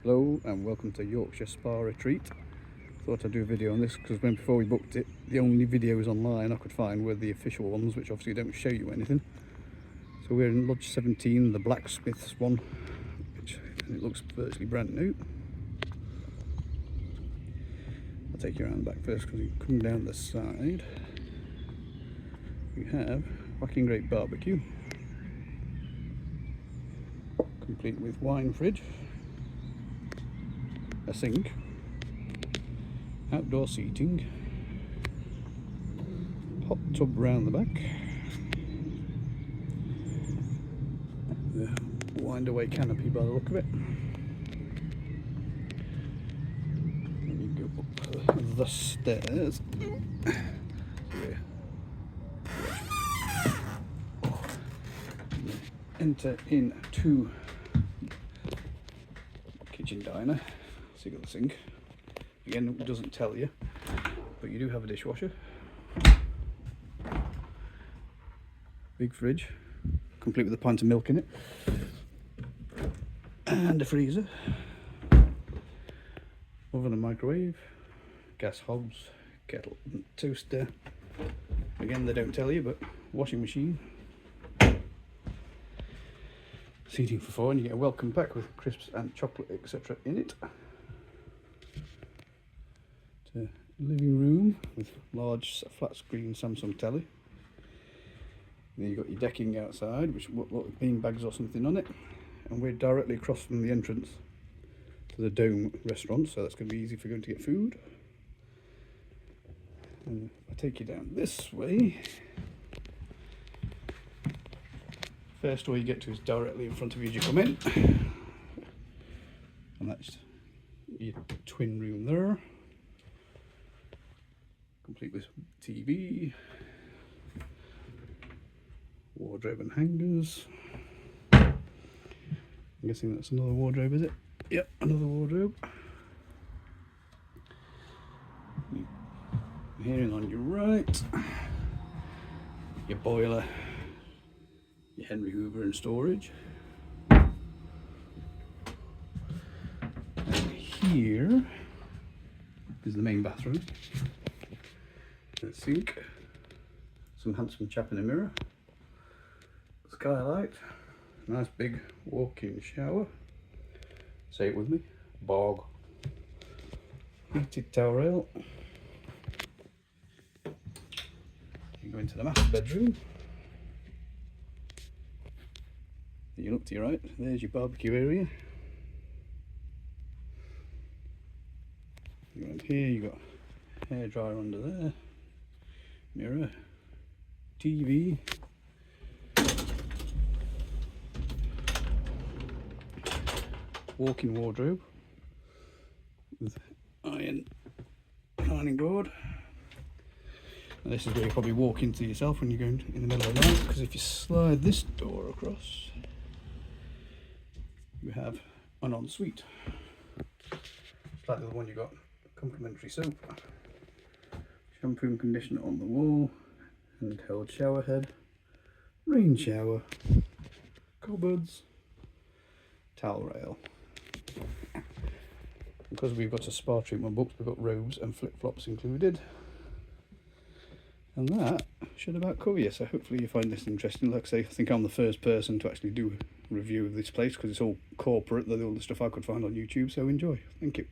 Hello and welcome to Yorkshire Spa Retreat. Thought I'd do a video on this because before we booked it, the only videos online I could find were the official ones, which obviously don't show you anything. So we're in Lodge 17, the blacksmiths one, which it looks virtually brand new. I'll take you around the back first because you come down the side. You have whacking great barbecue, complete with wine fridge, a sink, outdoor seating, hot tub round the back, the wind away canopy by the look of it. Then you go up the stairs. Enter into kitchen diner. So you got the sink. Again, it doesn't tell you, but you do have a dishwasher. Big fridge, complete with a pint of milk in it. And a freezer. Oven and microwave. Gas hobs, kettle and toaster. Again, they don't tell you, but washing machine. Seating for four, and you get a welcome pack with crisps and chocolate, etc. in it. To living room with large flat screen Samsung telly. Then you've got your decking outside, which look like bean bags or something on it. And we're directly across from the entrance to the Dome restaurant, so that's going to be easy for going to get food. And if I take you down this way, first door you get to is directly in front of you as you come in, and that's your twin room there, complete with TV, wardrobe and hangers. I'm guessing that's another wardrobe, is it? Yep, another wardrobe. Here on your right, your boiler, your Henry Hoover and storage. And here is the main bathroom. The sink, some handsome chap in a mirror, skylight, nice big walk-in shower. Say it with me, bog. Heated towel rail. You go into the master bedroom. You look to your right, there's your barbecue area. You go up here, you've got hair dryer under there, mirror, TV, walk-in wardrobe with ironing board. And this is where you probably walk into yourself when you're going in the middle of the night, because if you slide this door across, you have an ensuite. It's like the one you got, complimentary soap, shampoo and conditioner on the wall, handheld shower head, rain shower, cupboards, towel rail. Because we've got a spa treatment booked, we've got robes and flip-flops included. And that should about cover you, so hopefully you find this interesting. Like I say, I think I'm the first person to actually do a review of this place because it's all corporate, all the stuff I could find on YouTube, so enjoy. Thank you.